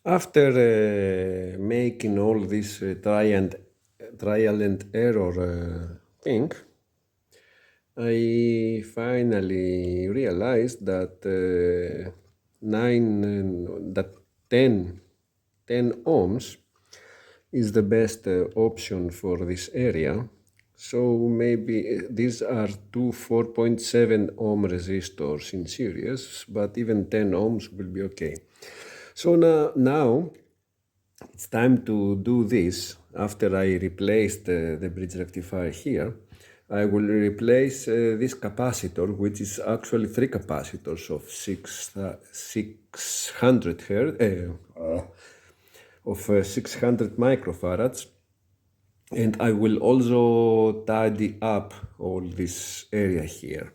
After making all this trial and error thing, I finally realized that 10 ohms is the best option for this area. So maybe these are two 4.7 ohm resistors in series, but even 10 ohms will be okay. So now it's time to do this. After I replaced the bridge rectifier here, I will replace this capacitor, which is actually three capacitors of 600 hertz, of 600 microfarads, and I will also tidy up all this area here.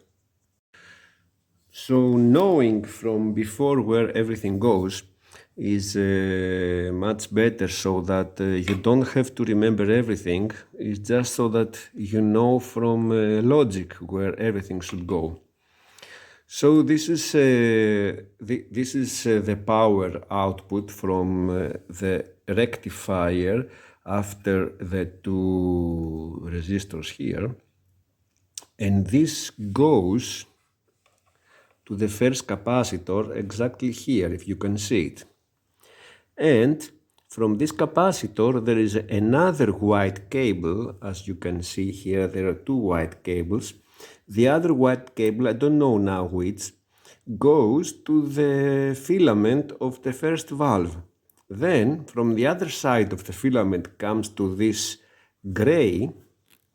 So knowing from before where everything goes is much better, so that you don't have to remember everything. It's just so that you know from logic where everything should go. So this is the power output from the rectifier after the two resistors here, and this goes to the first capacitor exactly here, if you can see it. And from this capacitor there is another white cable. As you can see here, there are two white cables. The other white cable, I don't know now which, goes to the filament of the first valve. Then from the other side of the filament comes to this gray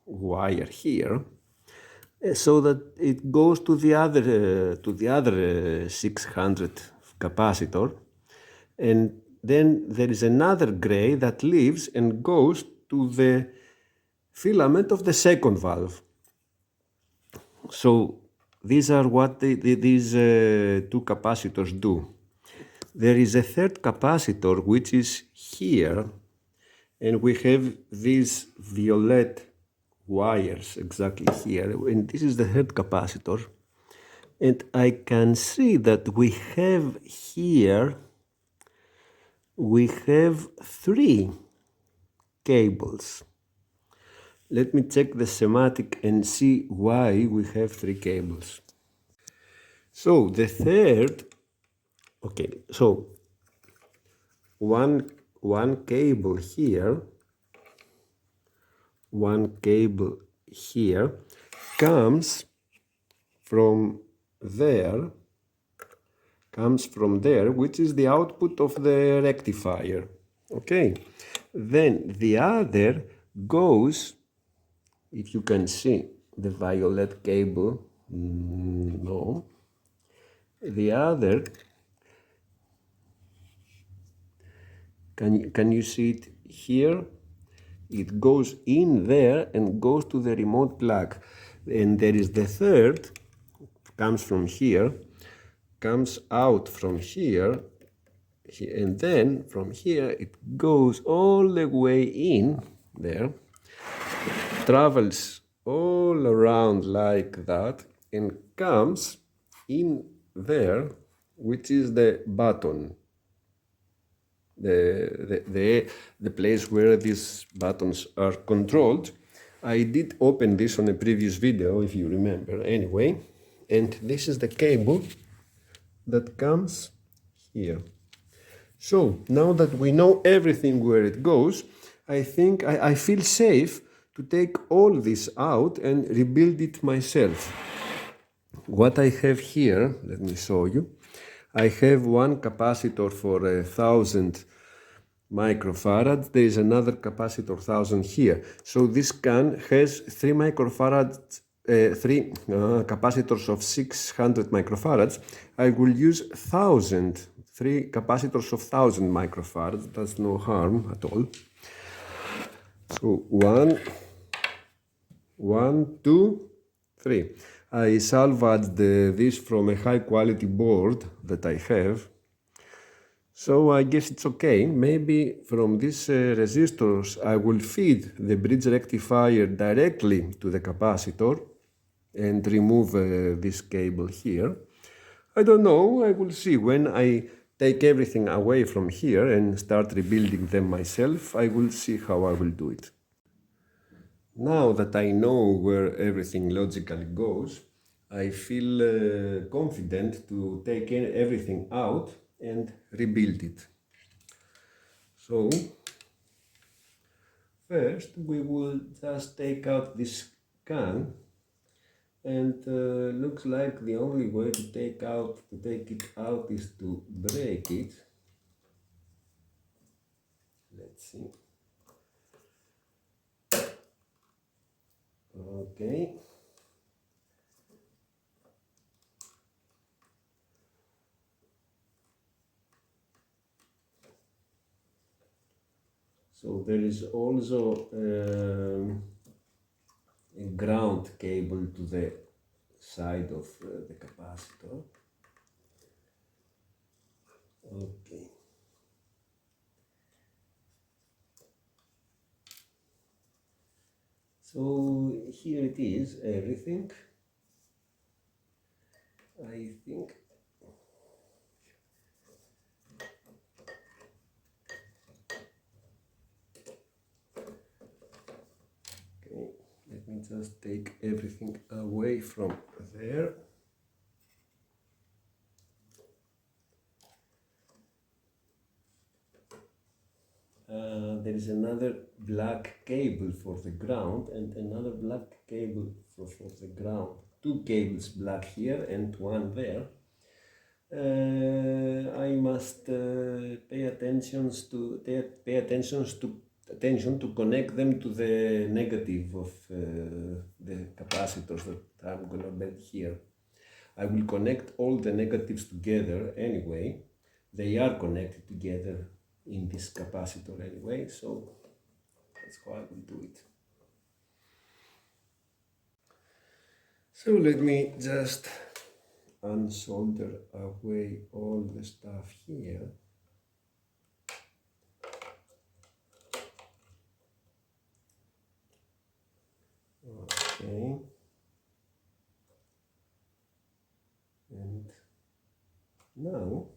wire here, so that it goes to the other 600 capacitor, and then there is another gray that leaves and goes to the filament of the second valve. So these are what these two capacitors do. There is a third capacitor which is here, and we have these violet wires exactly here, and this is the third capacitor. And I can see that we have here, we have three cables. Let me check the schematic and see why we have three cables. So the third, okay, so one cable here, one cable here comes from there, which is the output of the rectifier. Okay, then the other goes, if you can see the violet cable, no, the other, can you see it here? It goes in there and goes to the remote plug. And there is the third, comes from here, comes out from here, and then from here it goes all the way in there, travels all around like that, and comes in there, which is the button, the place where these buttons are controlled. I did open this on a previous video, if you remember, anyway. And this is the cable that comes here. So now that we know everything where it goes, I think I feel safe to take all this out and rebuild it myself. What I have here, let me show you. I have one capacitor for 1000 microfarads. There is another capacitor 1000 here. So this can has 3 microfarads, three capacitors of 600 microfarads. I will use 3 capacitors of 1000 microfarads. That's no harm at all. So 1, 2, 3. I salvaged this from a high quality board that I have. So I guess it's okay. Maybe from these resistors I will feed the bridge rectifier directly to the capacitor and remove this cable here. I don't know, I will see. When I take everything away from here and start rebuilding them myself, I will see how I will do it. Now that I know where everything logically goes, I feel confident to take everything out and rebuild it. So first we will just take out this can, and looks like the only way to take it out is to break it. Let's see. Okay. So there is also a ground cable to the side of the capacitor. Okay. So here it is, everything. I think okay, let me just take everything away from there. There is another black cable for the ground and another black cable for the ground. Two cables black here and one there. I must pay attention to connect them to the negative of the capacitors that I'm gonna build here. I will connect all the negatives together anyway. They are connected together in this capacitor anyway, so that's how I will do it. So let me just unsolder away all the stuff here. Okay. And now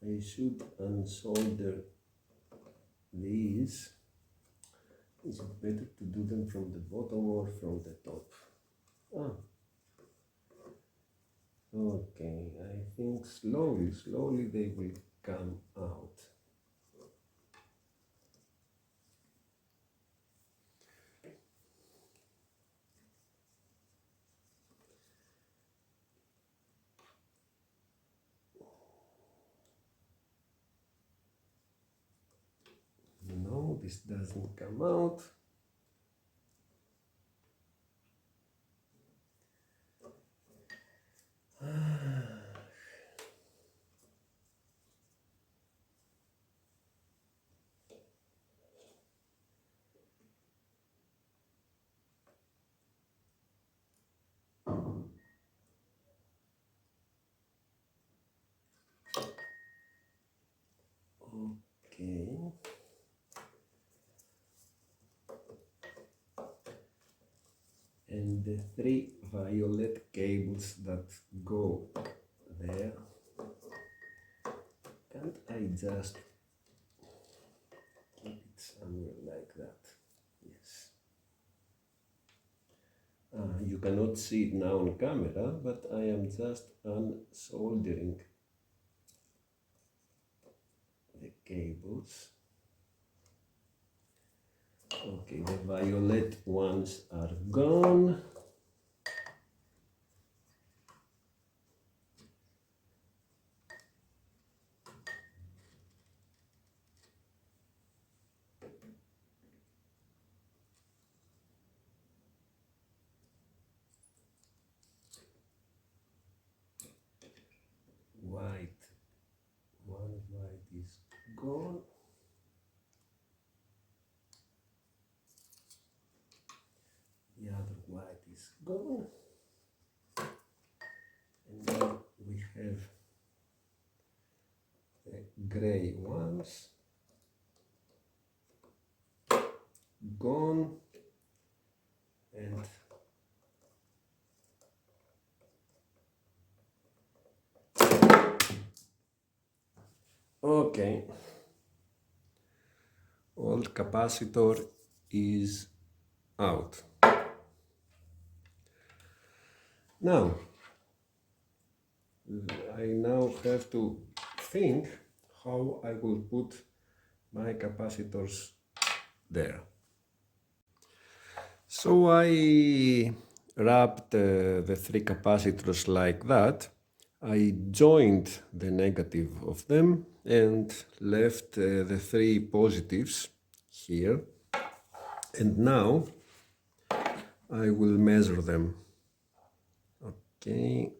I should unsolder these. Is it better to do them from the bottom or from the top? Okay, I think slowly they will come out. No, this doesn't come out. Okay. And the three violet cables that go there, can't I just keep it somewhere like that? Yes. You cannot see it now on camera, but I am just unsoldering the cables. Okay, the violet ones are gone. One white is gone. The other white is gone. And then we have the gray ones gone, and Okay. Old capacitor is out. Now, I now have to think how I will put my capacitors there. So I wrapped the three capacitors like that. I joined the negative of them and left the three positives here. And now I will measure them. Okay.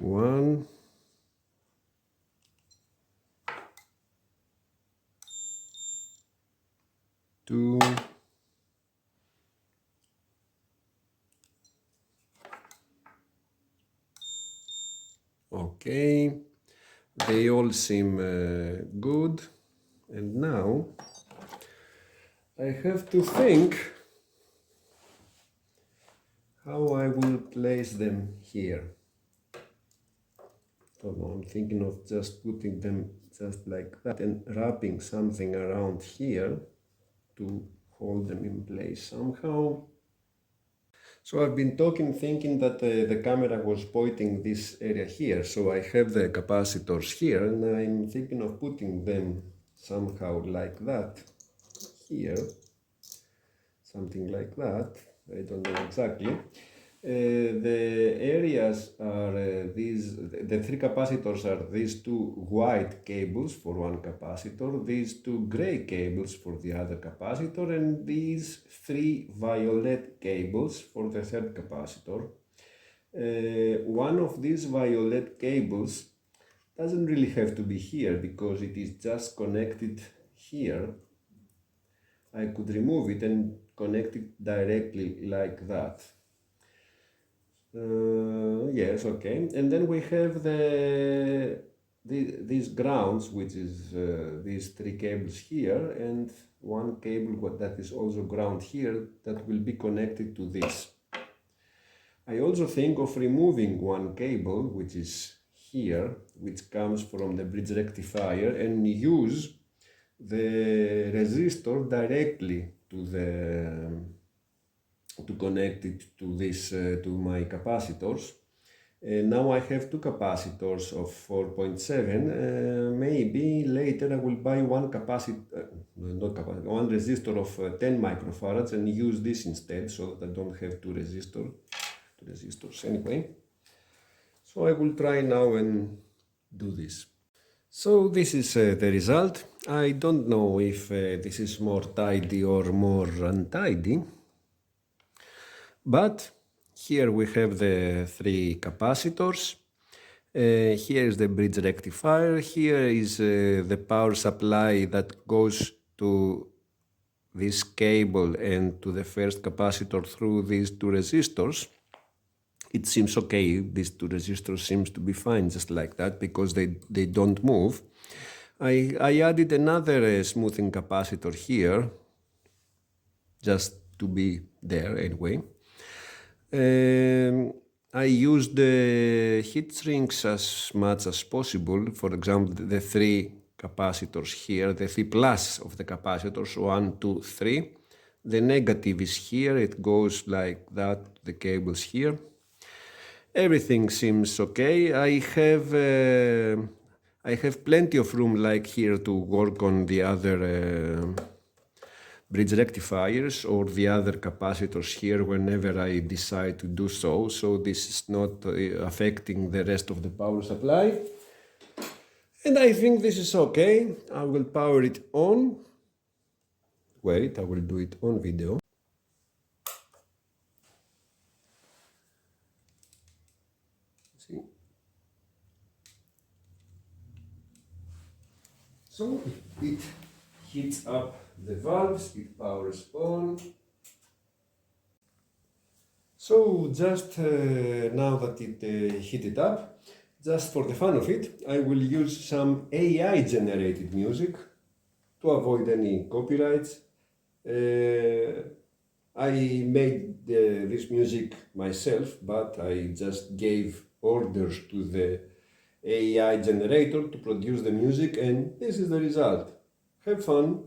One, two, okay, they all seem good. And now I have to think how I will place them here. So I'm thinking of just putting them just like that and wrapping something around here to hold them in place somehow. So I've been thinking that the camera was pointing this area here, so I have the capacitors here and I'm thinking of putting them somehow like that here, something like that, I don't know exactly. The areas are the three capacitors are these two white cables for one capacitor, these two gray cables for the other capacitor, and these three violet cables for the third capacitor. One of these violet cables doesn't really have to be here because it is just connected here. I could remove it and connect it directly like that. Yes, okay. And then we have these grounds, which is these three cables here, and one cable that is also ground here that will be connected to this. I also think of removing one cable, which is here, which comes from the bridge rectifier, and use the resistor directly to connect it to this to my capacitors. Now I have two capacitors of 4.7. Maybe later I will buy one one resistor of 10 microfarads and use this instead, so that I don't have two resistors anyway. So I will try now and do this. So this is the result. I don't know if this is more tidy or more untidy. But here we have the three capacitors. Here is the bridge rectifier. Here is the power supply that goes to this cable and to the first capacitor through these two resistors. It seems okay, these two resistors seems to be fine just like that because they don't move. I added another smoothing capacitor here just to be there anyway. I used the heat sinks as much as possible. For example, the three capacitors here, the 3 plus of the capacitors, 1, 2, 3. The negative is here, it goes like that, the cables here. Everything seems okay. I have plenty of room like here to work on the other bridge rectifiers or the other capacitors here whenever I decide to do so. So this is not affecting the rest of the power supply. And I think this is okay. I will power it on. Wait, I will do it on video. See? So it heats up the valves, it powers on. So just now that it heated up, just for the fun of it, I will use some AI generated music. to avoid any copyrights. I made this music myself, but I just gave orders to the AI generator to produce the music, and this is the result. Have fun!